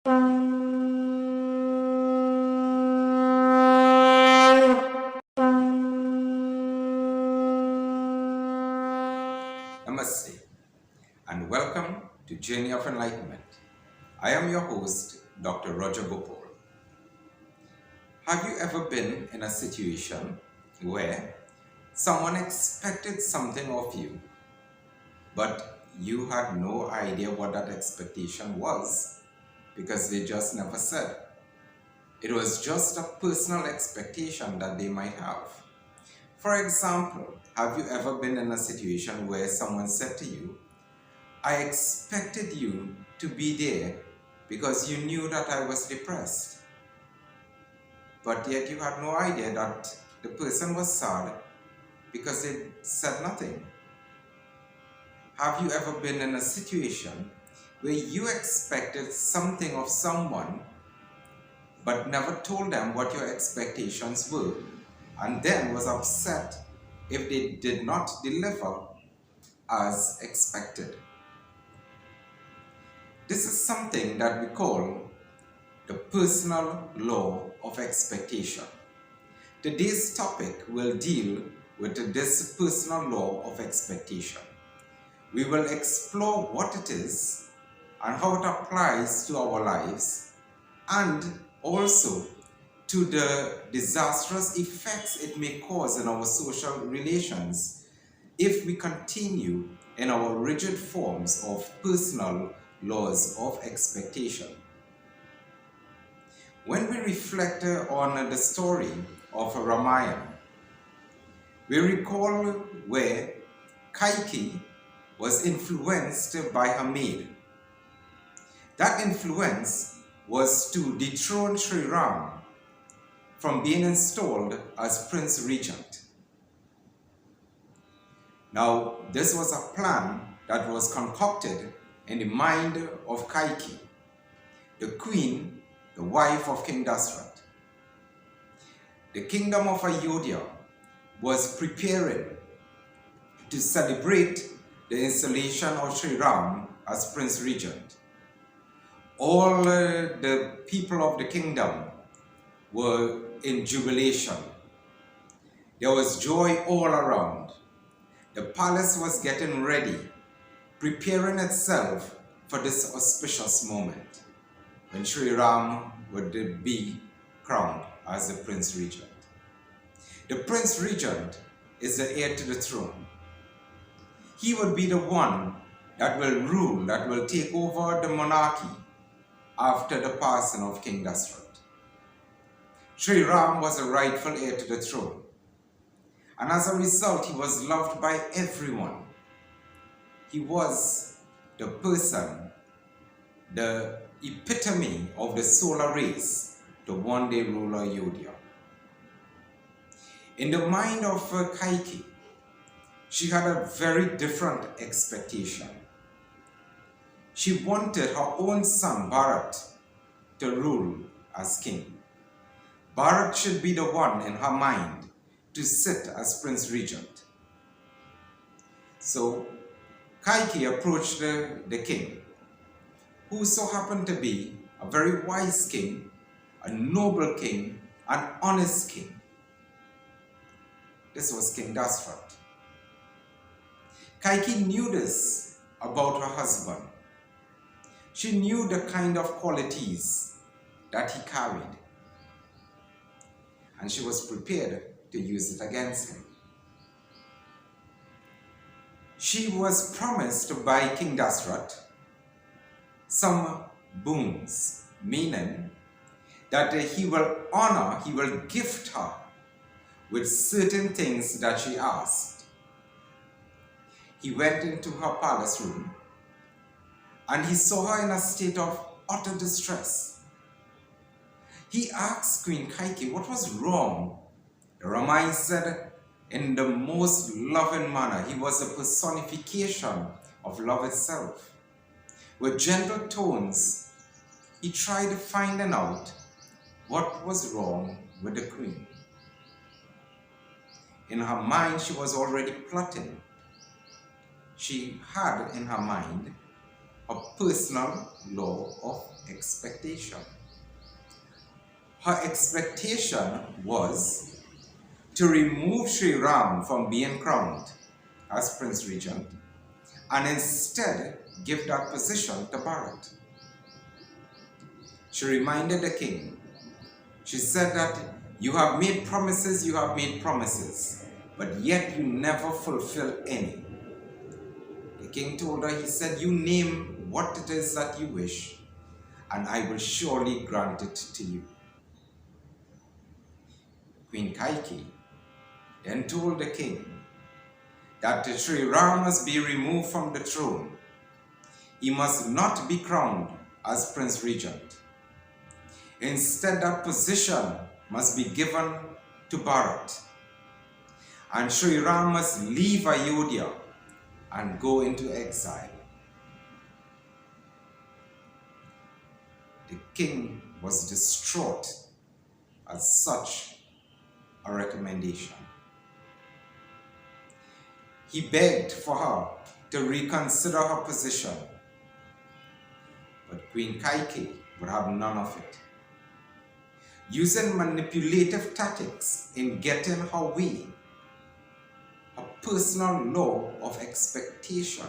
Namaste and welcome to Journey of Enlightenment. I am your host, Dr. Roger Gopal. Have you ever been in a situation where someone expected something of you, but you had no idea what that expectation was because they just never said? It was just a personal expectation that they might have. For example, have you ever been in a situation where someone said to you, I expected you to be there because you knew that I was depressed, but yet you had no idea that the person was sad because they said nothing? Have you ever been in a situation where you expected something of someone but never told them what your expectations were, and then was upset if they did not deliver as expected? This is something that we call the personal law of expectation. Today's topic will deal with this personal law of expectation. We will explore what it is and how it applies to our lives, and also to the disastrous effects it may cause in our social relations if we continue in our rigid forms of personal laws of expectation. When we reflect on the story of Ramayana, we recall where Kaikeyi was influenced by her maid. That influence was to dethrone Sri Ram from being installed as Prince Regent. Now, this was a plan that was concocted in the mind of Kaikeyi, the queen, the wife of King Dashrath. The kingdom of Ayodhya was preparing to celebrate the installation of Sri Ram as Prince Regent. All the people of the kingdom were in jubilation. There was joy all around. The palace was getting ready, preparing itself for this auspicious moment when Sri Ram would be crowned as the Prince Regent. The Prince Regent is the heir to the throne. He would be the one that will rule, that will take over the monarchy after the passing of King Dashrath. Sri Ram was the rightful heir to the throne, and as a result, he was loved by everyone. He was the person, the epitome of the solar race, to one day rule Ayodhya. In the mind of Kaikeyi, she had a very different expectation. She wanted her own son Bharat to rule as king. Bharat should be the one in her mind to sit as Prince Regent. So Kaikeyi approached the king, who so happened to be a very wise king, a noble king, an honest king. This was King Dashrath. Kaikeyi knew this about her husband. She knew the kind of qualities that he carried, and she was prepared to use it against him. She was promised by King Dashrath some boons, meaning that he will honor, he will gift her with certain things that she asked. He went into her palace room and he saw her in a state of utter distress. He asked Queen Kaikeyi what was wrong. The Ramayana said in the most loving manner, he was a personification of love itself. With gentle tones, he tried finding out what was wrong with the queen. In her mind, she was already plotting. She had in her mind her personal law of expectation. Her expectation was to remove Sri Ram from being crowned as Prince Regent and instead give that position to Bharat. She reminded the king, she said that you have made promises, but yet you never fulfill any. The king told her, he said, you name what it is that you wish, and I will surely grant it to you. Queen Kaikeyi then told the king that Sri Ram must be removed from the throne. He must not be crowned as Prince Regent. Instead, that position must be given to Bharat. And Sri Ram must leave Ayodhya and go into exile. The king was distraught at such a recommendation. He begged for her to reconsider her position, but Queen Kaikeyi would have none of it. Using manipulative tactics in getting her way, her personal law of expectation,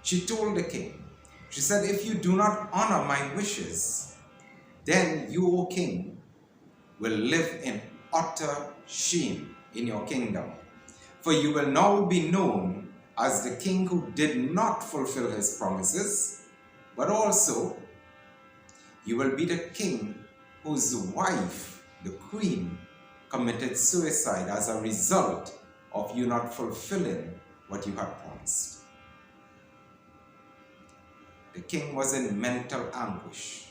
she told the king, she said, if you do not honor my wishes, then you, O king, will live in utter shame in your kingdom. For you will now be known as the king who did not fulfill his promises, but also you will be the king whose wife, the queen, committed suicide as a result of you not fulfilling what you had promised. The king was in mental anguish.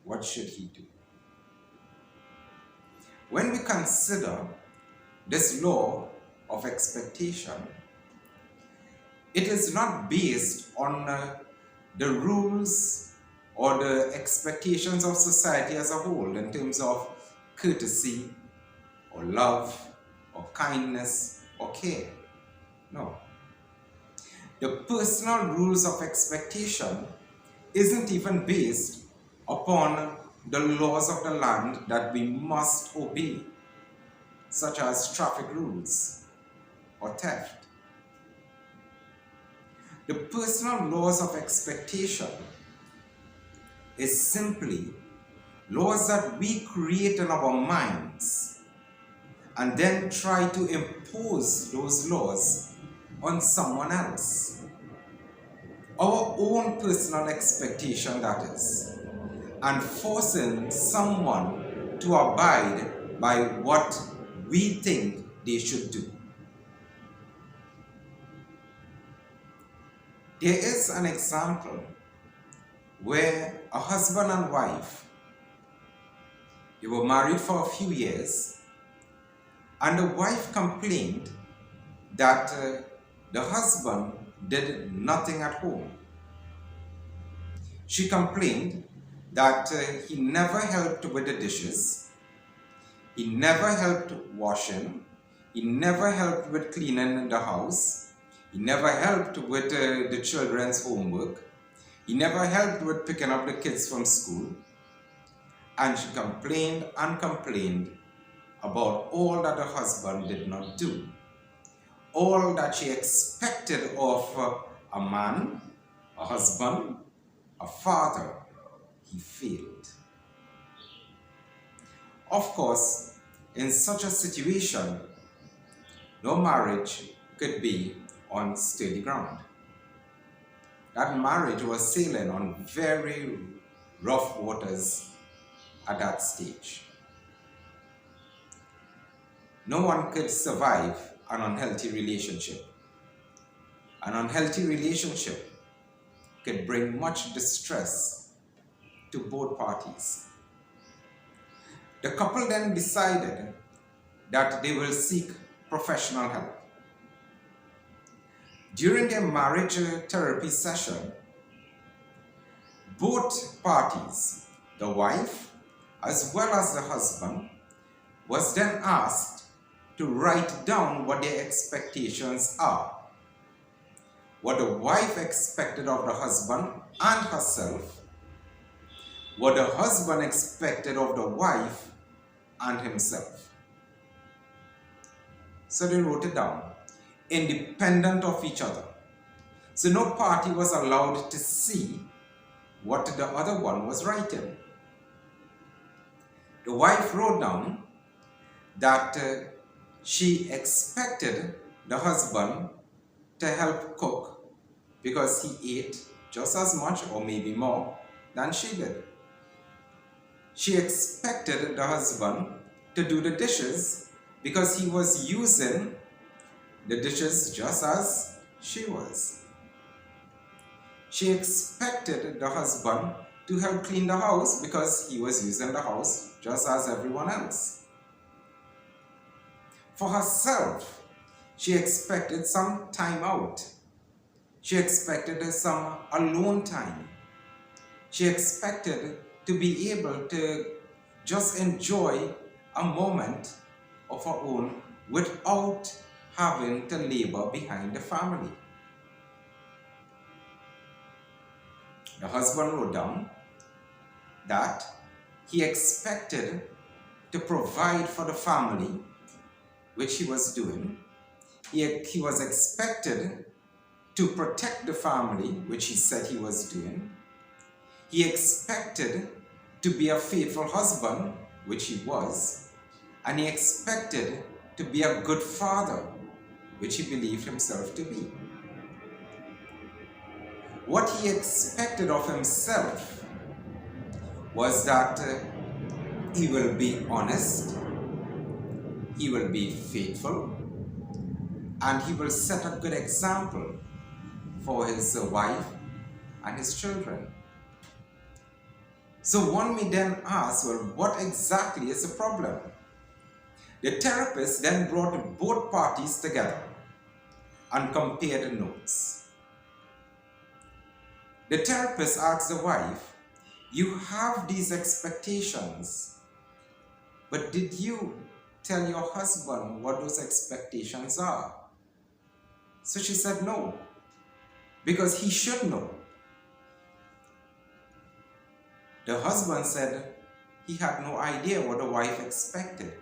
What should he do? When we consider this law of expectation, it is not based on the rules or the expectations of society as a whole in terms of courtesy or love or kindness or care. No. The personal rules of expectation isn't even based upon the laws of the land that we must obey, such as traffic rules or theft. The personal laws of expectation is simply laws that we create in our minds and then try to impose those laws on someone else. Our own personal expectation, that is, and forcing someone to abide by what we think they should do. There is an example where a husband and wife, they were married for a few years, and the wife complained that the husband did nothing at home. She complained that he never helped with the dishes, he never helped washing, he never helped with cleaning the house, he never helped with the children's homework, he never helped with picking up the kids from school. And she complained and complained about all that her husband did not do. All that she expected of a man, a husband, a father, he failed. Of course, in such a situation, no marriage could be on steady ground. That marriage was sailing on very rough waters at that stage. No one could survive an unhealthy relationship. An unhealthy relationship could bring much distress to both parties. The couple then decided that they will seek professional help. During their marriage therapy session, both parties, the wife as well as the husband, was then asked to write down what their expectations are. what the wife expected of the husband and herself, what the husband expected of the wife and himself. So they wrote it down, independent of each other. So no party was allowed to see what the other one was writing. The wife wrote down that she expected the husband to help cook because he ate just as much or maybe more than she did. She expected the husband to do the dishes because he was using the dishes just as she was. She expected the husband to help clean the house because he was using the house just as everyone else. For herself, she expected some time out. She expected some alone time. She expected to be able to just enjoy a moment of her own without having to labor behind the family. The husband wrote down that he expected to provide for the family, which he was doing. He was expected to protect the family, which he said he was doing. He expected to be a faithful husband, which he was, and he expected to be a good father, which he believed himself to be. What he expected of himself was that he will be honest, he will be faithful, and he will set a good example for his wife and his children. So one may then ask, well, what exactly is the problem? The therapist then brought both parties together and compared the notes. The therapist asked the wife, you have these expectations, but did you tell your husband what those expectations are? So she said no, because he should know. The husband said he had no idea what the wife expected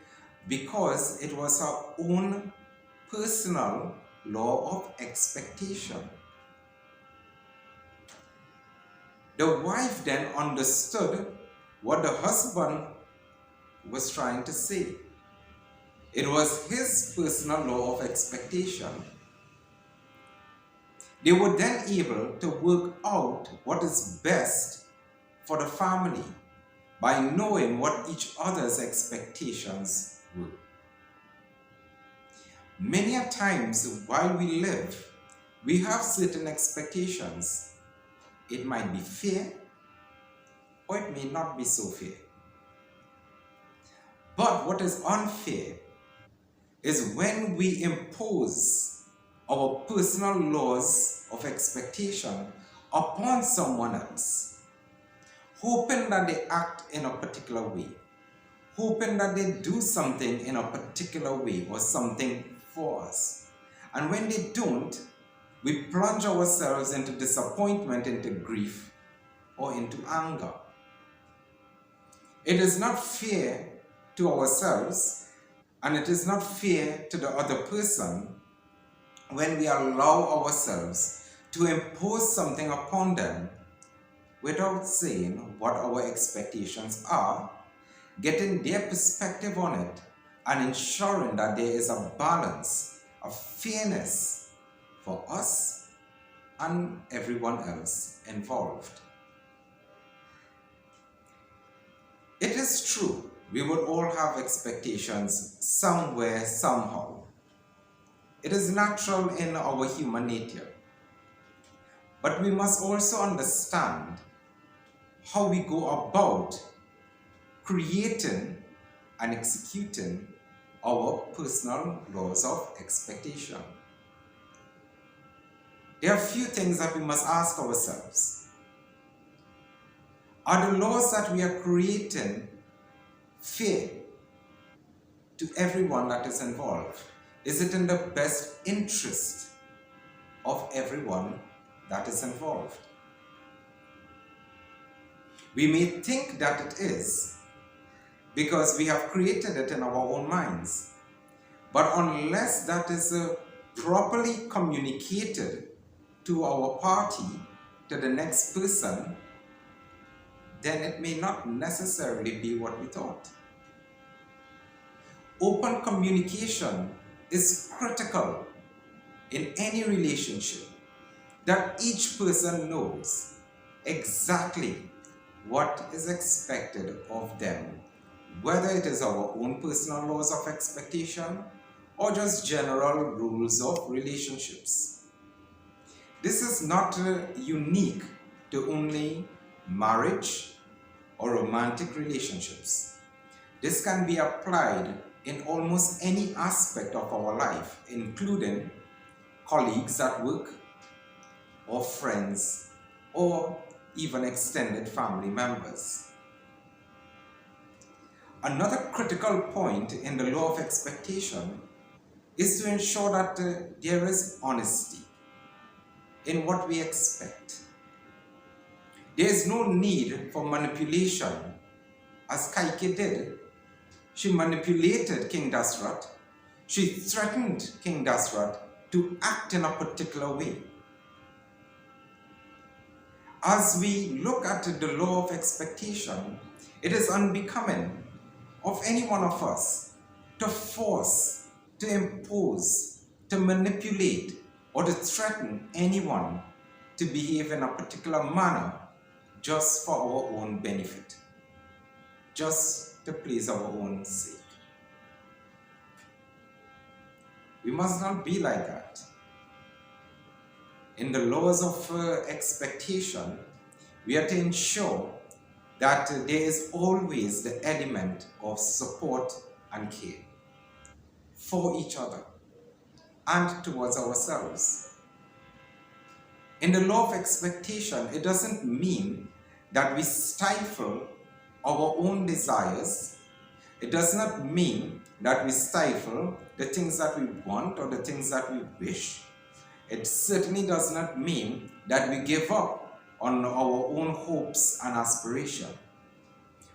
because it was her own personal law of expectation. The wife then understood what the husband was trying to say. It was his personal law of expectation. They were then able to work out what is best for the family by knowing what each other's expectations were. Many a times while we live, we have certain expectations. It might be fair, or it may not be so fair. But what is unfair is when we impose our personal laws of expectation upon someone else, hoping that they act in a particular way, hoping that they do something in a particular way or something for us. And when they don't, we plunge ourselves into disappointment, into grief, or into anger. It is not fair to ourselves, and it is not fair to the other person when we allow ourselves to impose something upon them without saying what our expectations are, getting their perspective on it, and ensuring that there is a balance of fairness for us and everyone else involved. It is true, we would all have expectations somewhere, somehow. It is natural in our human nature. But we must also understand how we go about creating and executing our personal laws of expectation. There are a few things that we must ask ourselves. Are the laws that we are creating fair to everyone that is involved? Is it in the best interest of everyone that is involved. We may think that it is because we have created it in our own minds, but unless that is properly communicated to our party, to the next person, then it may not necessarily be what we thought. Open communication is critical in any relationship, that each person knows exactly what is expected of them, whether it is our own personal laws of expectation or just general rules of relationships. This is not unique to only marriage or romantic relationships. This can be applied in almost any aspect of our life, including colleagues at work, or friends, or even extended family members. Another critical point in the law of expectation is to ensure that there is honesty in what we expect. There is no need for manipulation, as Kaike did. She manipulated King Dasrat. She threatened King Dasrat to act in a particular way. As we look at the law of expectation, it is unbecoming of any one of us to force, to impose, to manipulate, or to threaten anyone to behave in a particular manner just for our own benefit, just to please our own sake. We must not be like that. In the laws of expectation, we are to ensure that there is always the element of support and care for each other and towards ourselves. In the law of expectation, it doesn't mean that we stifle our own desires. It does not mean that we stifle the things that we want or the things that we wish. It certainly does not mean that we give up on our own hopes and aspiration.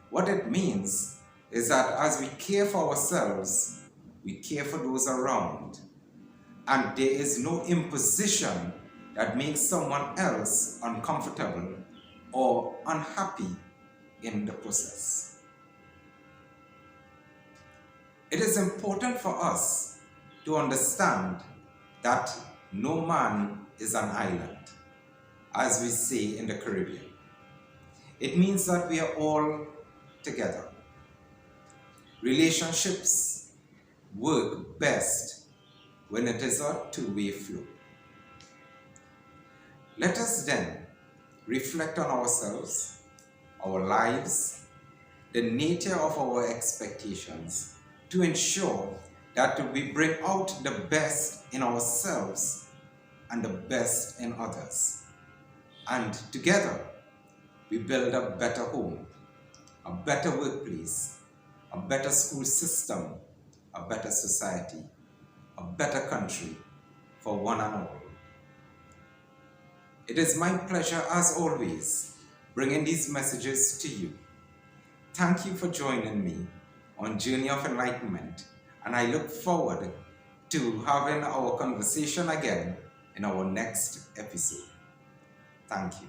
What it means is that as we care for ourselves, we care for those around. And there is no imposition that makes someone else uncomfortable or unhappy in the process. It is important for us to understand that no man is an island, as we say in the Caribbean. It means that we are all together. Relationships work best when it is a two-way flow. Let us then reflect on ourselves, our lives, the nature of our expectations, to ensure that we bring out the best in ourselves and the best in others. And together, we build a better home, a better workplace, a better school system, a better society, a better country for one and all. It is my pleasure, as always, bringing these messages to you. Thank you for joining me on Journey of Enlightenment, and I look forward to having our conversation again in our next episode. Thank you.